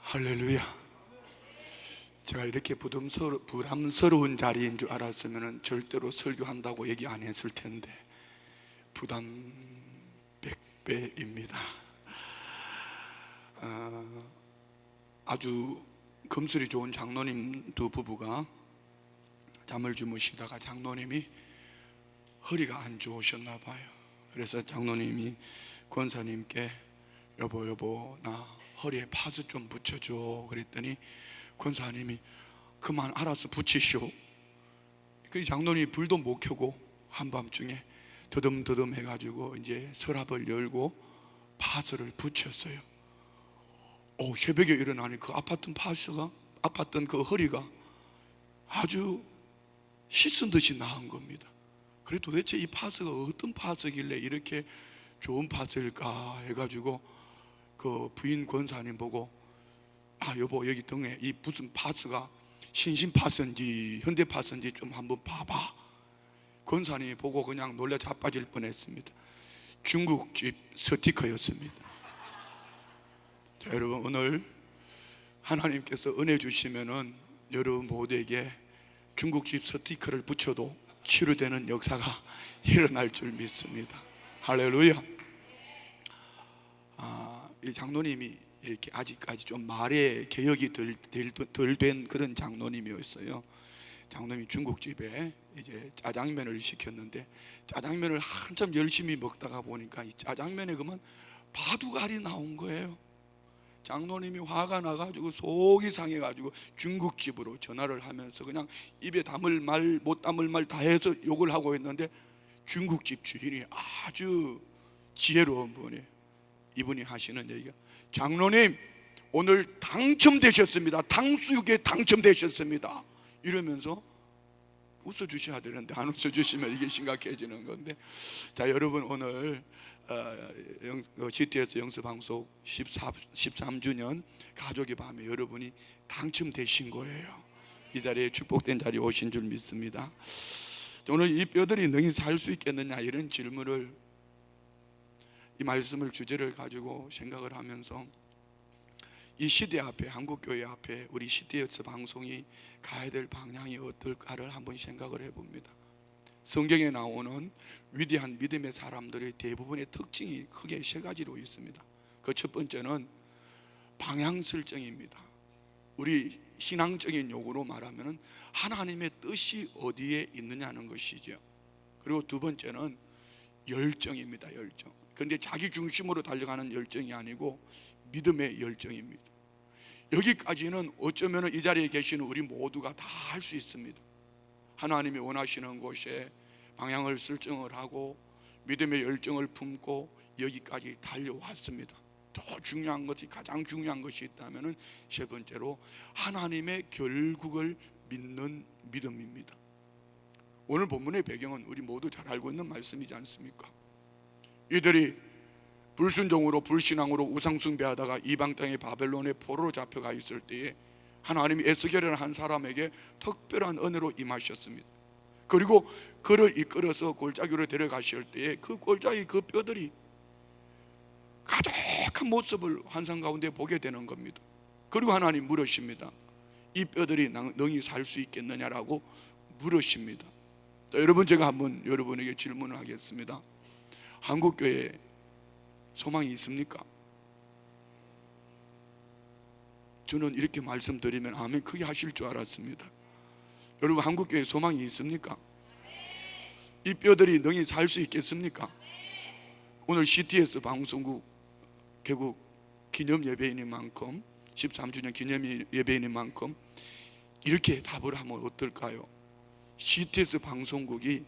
할렐루야. 제가 이렇게 부담스러운 자리인 줄 알았으면 절대로 설교한다고 얘기 안 했을 텐데 부담 100배입니다. 아주 금슬이 좋은 장로님 두 부부가 잠을 주무시다가 장로님이 허리가 안 좋으셨나 봐요. 그래서 장로님이 권사님께 여보 나 허리에 파스 좀 붙여줘 그랬더니 권사님이 그만 알아서 붙이시오. 그 장로님이 불도 못 켜고 한밤중에 더듬더듬 해가지고 이제 서랍을 열고 파스를 붙였어요. 새벽에 일어나니 그 아팠던 그 허리가 아주 씻은 듯이 나은 겁니다. 그래 도대체 이 파스가 어떤 파스길래 이렇게 좋은 파스일까 해가지고 그 부인 권사님 보고 여보 여기 등에 이 무슨 파스가 신신 파스인지 현대 파스인지 좀 한번 봐봐. 권사님이 보고 그냥 놀라 자빠질 뻔했습니다. 중국집 스티커였습니다. 자, 여러분 오늘 하나님께서 은혜 주시면은 여러분 모두에게 중국집 스티커를 붙여도 치료되는 역사가 일어날 줄 믿습니다. 할렐루야. 이 장로님이 이렇게 아직까지 좀 말에 개혁이 덜 된 그런 장로님이었어요. 장로님이 중국집에 이제 짜장면을 시켰는데 짜장면을 한참 열심히 먹다가 보니까 이 짜장면에 그만 바둑알이 나온 거예요. 장로님이 화가 나가지고 속이 상해가지고 중국집으로 전화를 하면서 그냥 입에 담을 말 못 담을 말 다 해서 욕을 하고 있는데 중국집 주인이 아주 지혜로운 분이에요. 이분이 하시는 얘기가 장로님 오늘 당첨되셨습니다. 탕수육에 당첨되셨습니다. 이러면서 웃어주셔야 되는데 안 웃어주시면 이게 심각해지는 건데, 자 여러분 오늘 CTS 영서방송 13주년 가족의 밤에 여러분이 당첨되신 거예요. 이 자리에 축복된 자리에 오신 줄 믿습니다. 오늘 이 뼈들이 능히 살 수 있겠느냐 이런 질문을 이 말씀을 주제를 가지고 생각을 하면서 이 시대 앞에 한국교회 앞에 우리 CTS 방송이 가야 될 방향이 어떨까를 한번 생각을 해봅니다. 성경에 나오는 위대한 믿음의 사람들의 대부분의 특징이 크게 세 가지로 있습니다. 그 첫 번째는 방향 설정입니다. 우리 신앙적인 용어로 말하면 하나님의 뜻이 어디에 있느냐는 것이죠. 그리고 두 번째는 열정입니다. 열정. 그런데 자기 중심으로 달려가는 열정이 아니고 믿음의 열정입니다. 여기까지는 어쩌면 이 자리에 계시는 우리 모두가 다 할 수 있습니다. 하나님이 원하시는 곳에 방향을 설정을 하고 믿음의 열정을 품고 여기까지 달려왔습니다. 더 중요한 것이, 가장 중요한 것이 있다면 세 번째로 하나님의 결국을 믿는 믿음입니다. 오늘 본문의 배경은 우리 모두 잘 알고 있는 말씀이지 않습니까? 이들이 불순종으로 불신앙으로 우상숭배하다가 이방 땅의 바벨론의 포로로 잡혀가 있을 때에 하나님이 에스겔이라는 한 사람에게 특별한 은혜로 임하셨습니다. 그리고 그를 이끌어서 골짜기로 데려가실 때에 그 골짜기 그 뼈들이 가득한 모습을 환상 가운데 보게 되는 겁니다. 그리고 하나님 물으십니다. 이 뼈들이 능히 살 수 있겠느냐라고 물으십니다. 자, 여러분 제가 한번 여러분에게 질문을 하겠습니다. 한국교회에 소망이 있습니까? 저는 이렇게 말씀드리면 아멘 크게 하실 줄 알았습니다. 여러분 한국교회에 소망이 있습니까? 이 뼈들이 능히 살 수 있겠습니까? 오늘 CTS 방송국 개국 기념 예배인인 만큼 13주년 기념 예배인인 만큼 이렇게 답을 하면 어떨까요? CTS 방송국이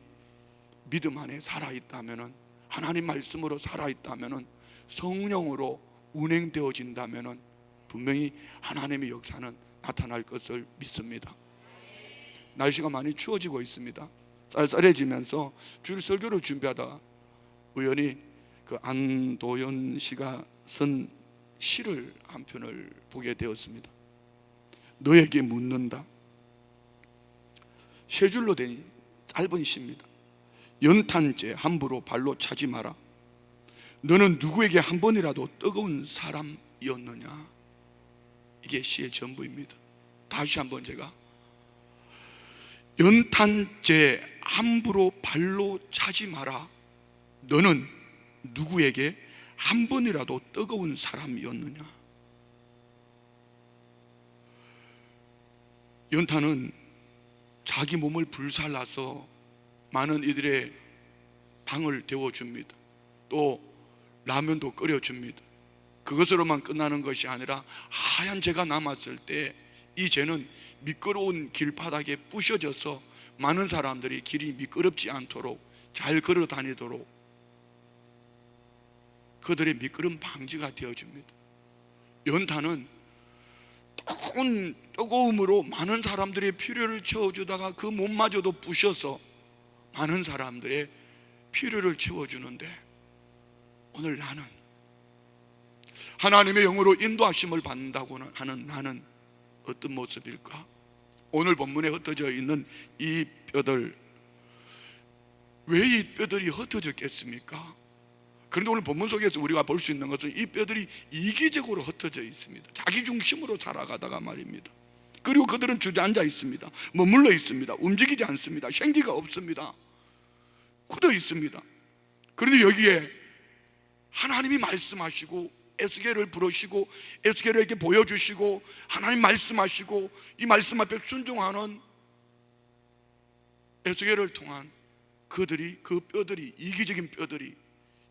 믿음 안에 살아있다면, 하나님 말씀으로 살아있다면, 성령으로 운행되어진다면 분명히 하나님의 역사는 나타날 것을 믿습니다. 날씨가 많이 추워지고 있습니다. 쌀쌀해지면서 주일 설교를 준비하다 우연히 그 안도연 씨가 쓴 시를 한 편을 보게 되었습니다. 너에게 묻는다. 세 줄로 된 짧은 시입니다. 연탄재 함부로 발로 차지 마라. 너는 누구에게 한 번이라도 뜨거운 사람이었느냐. 이게 시의 전부입니다. 다시 한번 제가 연탄재 함부로 발로 차지 마라. 너는 누구에게 한 번이라도 뜨거운 사람이었느냐. 연탄은 자기 몸을 불살라서 많은 이들의 방을 데워줍니다. 또 라면도 끓여줍니다. 그것으로만 끝나는 것이 아니라 하얀 재가 남았을 때 이 재는 미끄러운 길바닥에 부셔져서 많은 사람들이 길이 미끄럽지 않도록 잘 걸어 다니도록 그들의 미끄럼 방지가 되어줍니다. 연탄은 뜨거움으로 많은 사람들의 필요를 채워주다가 그 몸마저도 부셔서 많은 사람들의 필요를 채워주는데, 오늘 나는 하나님의 영으로 인도하심을 받는다고 하는 나는 어떤 모습일까? 오늘 본문에 흩어져 있는 이 뼈들, 왜 이 뼈들이 흩어졌겠습니까? 그런데 오늘 본문 속에서 우리가 볼 수 있는 것은 이 뼈들이 이기적으로 흩어져 있습니다. 자기 중심으로 살아가다가 말입니다. 그리고 그들은 주저앉아 있습니다. 머물러 있습니다. 움직이지 않습니다. 생기가 없습니다. 굳어 있습니다. 그런데 여기에 하나님이 말씀하시고 에스겔을 부르시고 에스겔에게 보여주시고 하나님 말씀하시고 이 말씀 앞에 순종하는 에스겔을 통한 그들이, 그 뼈들이, 이기적인 뼈들이,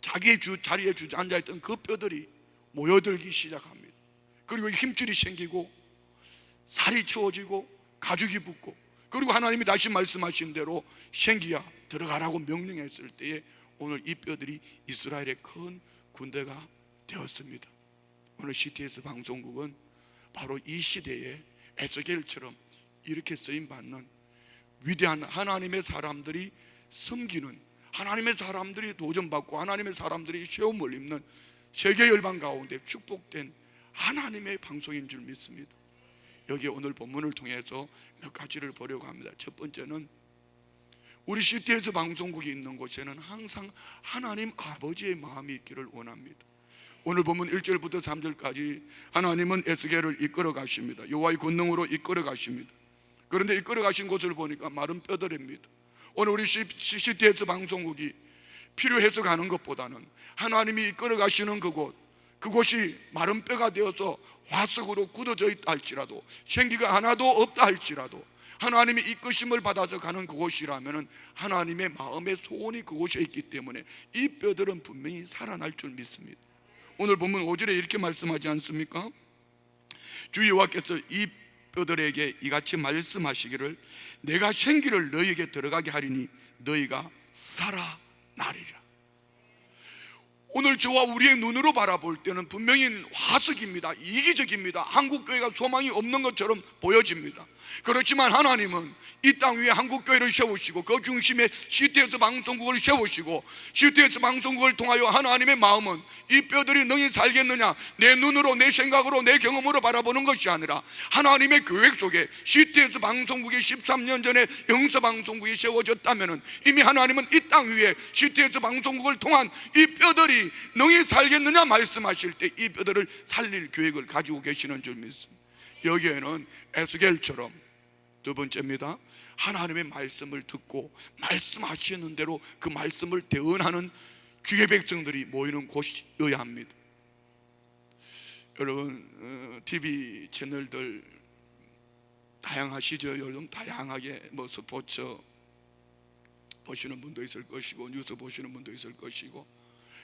자기의 자리에 주저앉아있던 그 뼈들이 모여들기 시작합니다. 그리고 힘줄이 생기고 살이 채워지고 가죽이 붙고, 그리고 하나님이 다시 말씀하신 대로 생기야 들어가라고 명령했을 때에 오늘 이 뼈들이 이스라엘의 큰 군대가 되었습니다. 오늘 CTS 방송국은 바로 이 시대에 에스겔처럼 이렇게 쓰임받는 위대한 하나님의 사람들이 섬기는, 하나님의 사람들이 도전받고 하나님의 사람들이 시험을 입는 세계 열방 가운데 축복된 하나님의 방송인 줄 믿습니다. 여기에 오늘 본문을 통해서 몇 가지를 보려고 합니다. 첫 번째는 우리 CTS 방송국이 있는 곳에는 항상 하나님 아버지의 마음이 있기를 원합니다. 오늘 본문 1절부터 3절까지 하나님은 에스겔을 이끌어 가십니다. 여호와의 권능으로 이끌어 가십니다. 그런데 이끌어 가신 곳을 보니까 마른 뼈들입니다. 오늘 우리 CTS 방송국이 필요해서 가는 것보다는 하나님이 이끌어 가시는 그곳이 마른 뼈가 되어서 화석으로 굳어져 있다 할지라도, 생기가 하나도 없다 할지라도 하나님이 이끄심을 받아서 가는 그곳이라면 하나님의 마음의 소원이 그곳에 있기 때문에 이 뼈들은 분명히 살아날 줄 믿습니다. 오늘 본문 5절에 이렇게 말씀하지 않습니까? 주 여호와께서 이 뼈들에게 이같이 말씀하시기를 내가 생기를 너희에게 들어가게 하리니 너희가 살아나리라. 오늘 저와 우리의 눈으로 바라볼 때는 분명히 화석입니다. 이기적입니다. 한국교회가 소망이 없는 것처럼 보여집니다. 그렇지만 하나님은 이 땅 위에 한국교회를 세우시고 그 중심에 CTS 방송국을 세우시고 CTS 방송국을 통하여 하나님의 마음은 이 뼈들이 능히 살겠느냐, 내 눈으로, 내 생각으로, 내 경험으로 바라보는 것이 아니라 하나님의 계획 속에 CTS 방송국이 13년 전에 영서방송국이 세워졌다면 이미 하나님은 이 땅 위에 CTS 방송국을 통한 이 뼈들이 능히 살겠느냐 말씀하실 때 이 뼈들을 살릴 계획을 가지고 계시는 줄 믿습니다. 여기에는 에스겔처럼, 두 번째입니다, 하나님의 말씀을 듣고 말씀하시는 대로 그 말씀을 대언하는 주의 백성들이 모이는 곳이어야 합니다. 여러분 TV 채널들 다양하시죠. 여러분 다양하게 스포츠 보시는 분도 있을 것이고 뉴스 보시는 분도 있을 것이고,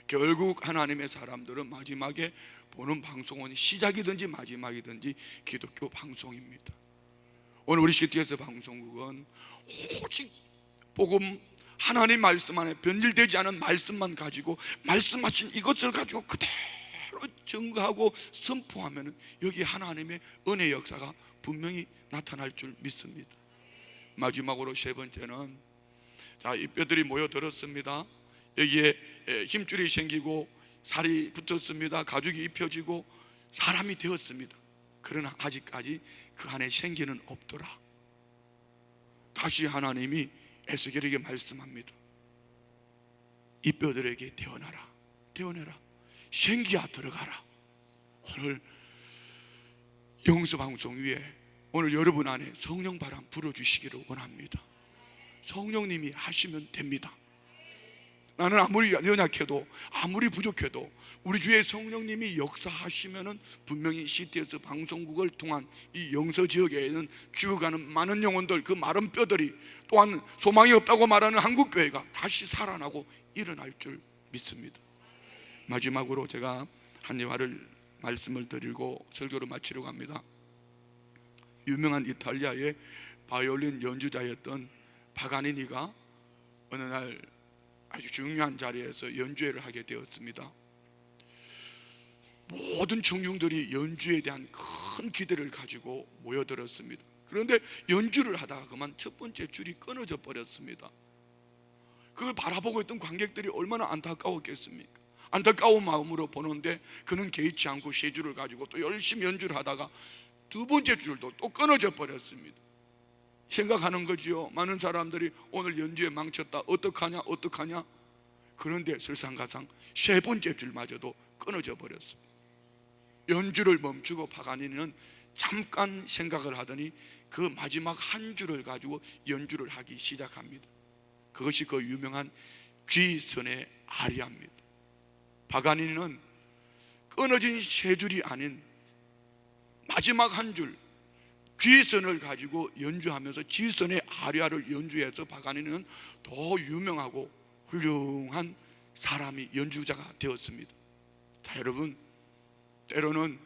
결국 하나님의 사람들은 마지막에 보는 방송은 시작이든지 마지막이든지 기독교 방송입니다. 오늘 우리 CTS 방송국은 오직 복음, 하나님 말씀 안에 변질되지 않은 말씀만 가지고 말씀하신 이것을 가지고 그대로 증거하고 선포하면 여기 하나님의 은혜 역사가 분명히 나타날 줄 믿습니다. 마지막으로 세 번째는, 자, 이 뼈들이 모여들었습니다. 여기에 힘줄이 생기고 살이 붙었습니다. 가죽이 입혀지고 사람이 되었습니다. 그러나 아직까지 그 안에 생기는 없더라. 다시 하나님이 에스겔에게 말씀합니다. 이 뼈들에게 태어나라, 태어나라, 생기야 들어가라. 오늘 영서방송 위에 오늘 여러분 안에 성령 바람 불어주시기를 원합니다. 성령님이 하시면 됩니다. 나는 아무리 연약해도 아무리 부족해도 우리 주의 성령님이 역사하시면은 분명히 CTS 방송국을 통한 이 영서 지역에는 죽어가는 많은 영혼들, 그 마른 뼈들이, 또한 소망이 없다고 말하는 한국교회가 다시 살아나고 일어날 줄 믿습니다. 마지막으로 제가 한 예화를 말씀을 드리고 설교를 마치려고 합니다. 유명한 이탈리아의 바이올린 연주자였던 파가니니가 어느 날 아주 중요한 자리에서 연주회를 하게 되었습니다. 모든 청중들이 연주에 대한 큰 기대를 가지고 모여들었습니다. 그런데 연주를 하다가 그만 첫 번째 줄이 끊어져 버렸습니다. 그걸 바라보고 있던 관객들이 얼마나 안타까웠겠습니까? 안타까운 마음으로 보는데 그는 개의치 않고 세 줄을 가지고 또 열심히 연주를 하다가 두 번째 줄도 또 끊어져 버렸습니다. 생각하는 거지요. 많은 사람들이 오늘 연주에 망쳤다, 어떡하냐 어떡하냐. 그런데 설상가상 세 번째 줄마저도 끊어져 버렸습니다. 연주를 멈추고 파가니니는 잠깐 생각을 하더니 그 마지막 한 줄을 가지고 연주를 하기 시작합니다. 그것이 그 유명한 G선의 아리아입니다. 파가니니는 끊어진 세 줄이 아닌 마지막 한 줄 G선을 가지고 연주하면서 G선의 아리아를 연주해서 파가니니는 더 유명하고 훌륭한 사람이, 연주자가 되었습니다. 자, 여러분, 때로는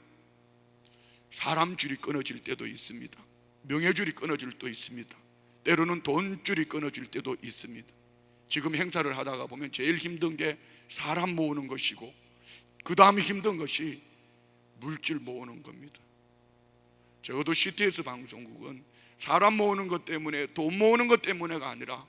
사람 줄이 끊어질 때도 있습니다. 명예줄이 끊어질 때도 있습니다. 때로는 돈줄이 끊어질 때도 있습니다. 지금 행사를 하다가 보면 제일 힘든 게 사람 모으는 것이고 그 다음에 힘든 것이 물질 모으는 겁니다. 적어도 CTS 방송국은 사람 모으는 것 때문에, 돈 모으는 것 때문에가 아니라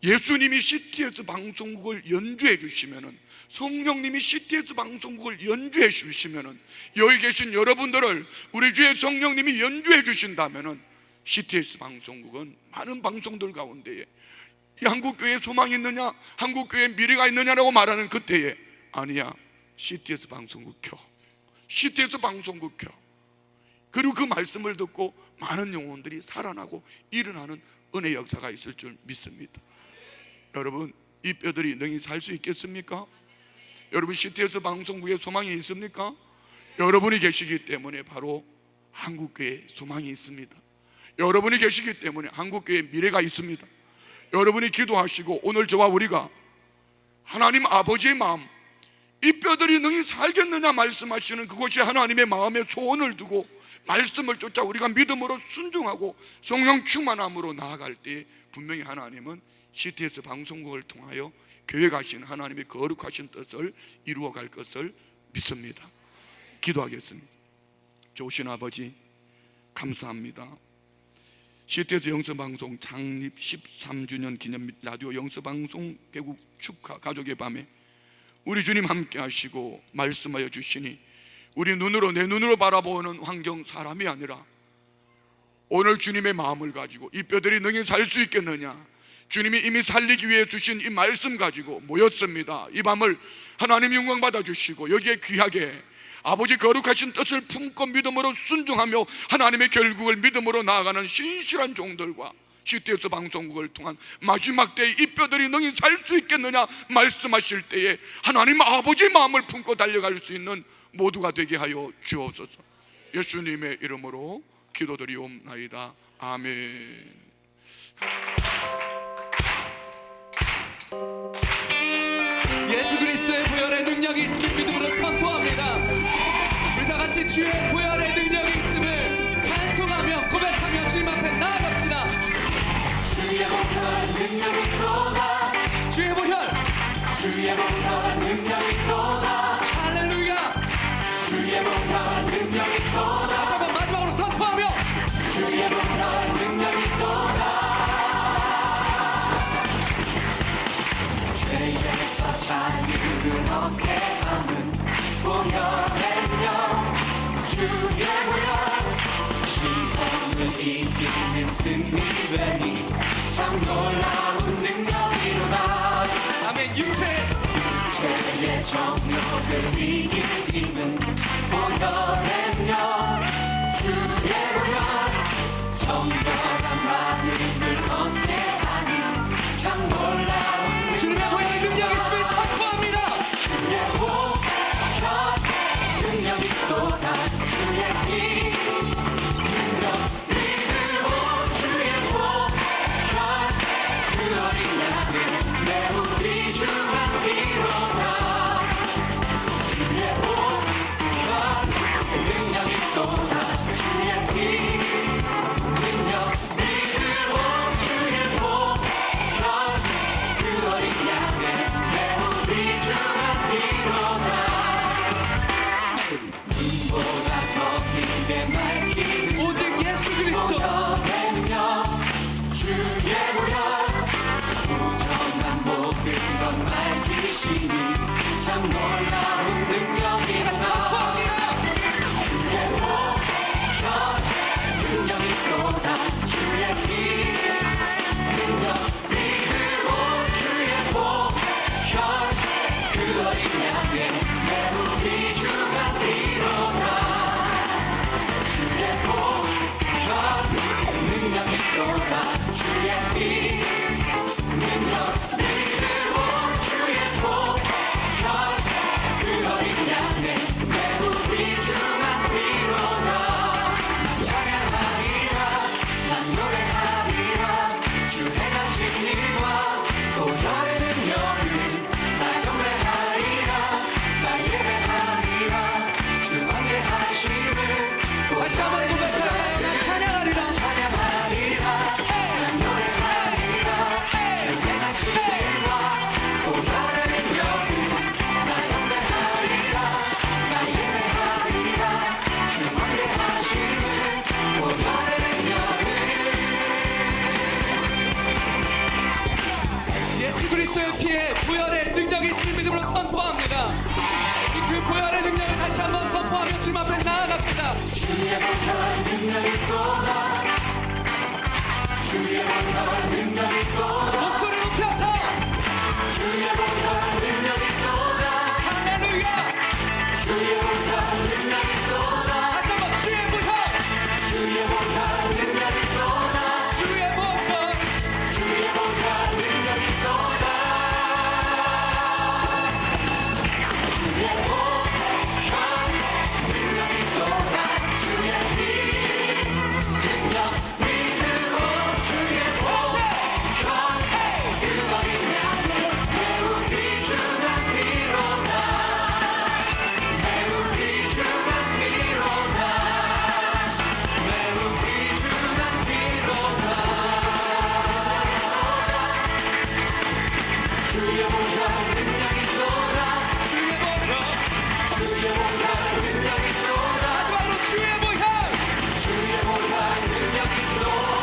예수님이 CTS 방송국을 연주해 주시면은, 성령님이 CTS 방송국을 연주해 주시면은, 여기 계신 여러분들을 우리 주의 성령님이 연주해 주신다면은 CTS 방송국은 많은 방송들 가운데에 이 한국교회에 소망이 있느냐, 한국교회에 미래가 있느냐라고 말하는 그때에 아니야, CTS 방송국 켜, CTS 방송국 켜. 그리고 그 말씀을 듣고 많은 영혼들이 살아나고 일어나는 은혜 역사가 있을 줄 믿습니다. 여러분, 이 뼈들이 능히 살 수 있겠습니까? 여러분, CTS 방송국에 소망이 있습니까? 여러분이 계시기 때문에 바로 한국교회에 소망이 있습니다. 여러분이 계시기 때문에 한국교회에 미래가 있습니다. 여러분이 기도하시고 오늘 저와 우리가 하나님 아버지의 마음, 이 뼈들이 능히 살겠느냐 말씀하시는 그것이 하나님의 마음에 소원을 두고 말씀을 쫓아 우리가 믿음으로 순종하고 성령 충만함으로 나아갈 때 분명히 하나님은 CTS 방송국을 통하여 교회 가신 하나님의 거룩하신 뜻을 이루어갈 것을 믿습니다. 기도하겠습니다. 좋으신 아버지, 감사합니다. CTS 영서방송 창립 13주년 기념 및 라디오 영서방송 개국 축하 가족의 밤에 우리 주님 함께 하시고 말씀하여 주시니 우리 눈으로, 내 눈으로 바라보는 환경 사람이 아니라 오늘 주님의 마음을 가지고 이 뼈들이 능히 살 수 있겠느냐, 주님이 이미 살리기 위해 주신 이 말씀 가지고 모였습니다. 이 밤을 하나님 영광 받아주시고 여기에 귀하게 아버지 거룩하신 뜻을 품고 믿음으로 순종하며 하나님의 결국을 믿음으로 나아가는 신실한 종들과 CTS 방송국을 통한 마지막 때에 이 뼈들이 능히 살 수 있겠느냐 말씀하실 때에 하나님 아버지의 마음을 품고 달려갈 수 있는 모두가 되게 하여 주옵소서. 예수님의 이름으로 기도드리옵나이다. 아멘. 예수 그리스도의 보혈의 능력이 있음을 믿음으로 선포합니다. 우리 다 같이 주의 보혈의 능력이 있음을 찬송하며 고백하며 주님 앞에 나아갑시다. 주의 보혈 능력 있도다. 주의 보혈, 주의 보혈 능력 있도다. 할렐루야. 주의 보혈 능력 있도다. 다시 한번 마지막으로 선포하며 주의 보혈 능력 있도다. 얻게 하는 보혈의령 주의 보혈 시험을 이기는 승리되니 참 놀라운 능력이로다 아멘. 죄의 정욕을 이긴 힘은 보혈의령 주의 보혈 정결한 마음을 얻게 하니 참 놀라운 주님의 보혈의 능력이 있음을 선포합니다. 주의 보혈 능력이 또다 주의 피 능력 믿으오 주의 보혈 그 어린 양의 매우 귀중한 피로다 주의 보혈 능력이 또다 주의 피 능력 믿으오 주의 보혈 그 어린 양의 매우 귀중한 피로다 눈보다 더 빛에 맑히는 오직 예수 그리스도. 보혈의 능력 주의 보혈 부정한 모든 것 맑히시니 참 놀라운 능력이로다 선포합니다. 주의 보혈 능력이 또다 주의 피 능력 믿으오 주의 보혈 그 어린 양의 매우 귀중한 피로다 주의 보혈 능력이 또다 주의 피 능력 믿으오 주의 보혈 그 어린 양의 매우 귀중한 피로다 찬양하리라 난 노래하리라 주 행하신 일과 보혈의 능력을 나 경배하리라 나 예배하리라 주 관계하심을 다시 한번 고백할까요? 난 찬양하리라. 찬양하리라 난 노래하리라 주 행하신 일과 보혈의 능력을 나 경배하리라 나 예배하리라 주 관계하심을 보혈의 능력을 예수 그리스도의 피에 보혈의 능력이 있음을 믿음으로 선포합니다. 그 보혈의 능력을 다시 한번 선포하며 주님 앞에 나아갑시다. 주의 보혈 능력이 또다 주의 보혈 능력이 또다 목소리 높여서 주의 보혈 능력이 또다 할렐루야. 주의 보혈 능력이 또다 다시 한번 주의 보혈. 주의 보혈 능력이 또다 주의 보혈. 주의 보혈 능력이 또다 주의 보혈 능력이 또다 주의 피 능력 믿으오 주의 보혈 그 어린 양의 매우 귀중한 피로다 매우 귀중한 피로다 매우 귀중한 피로다 주의 보혈 능력이 또다 주의 보혈. 주의 보혈 능력이 또다 마지막으로 주의 보혈. 주의 보혈 능력이 또다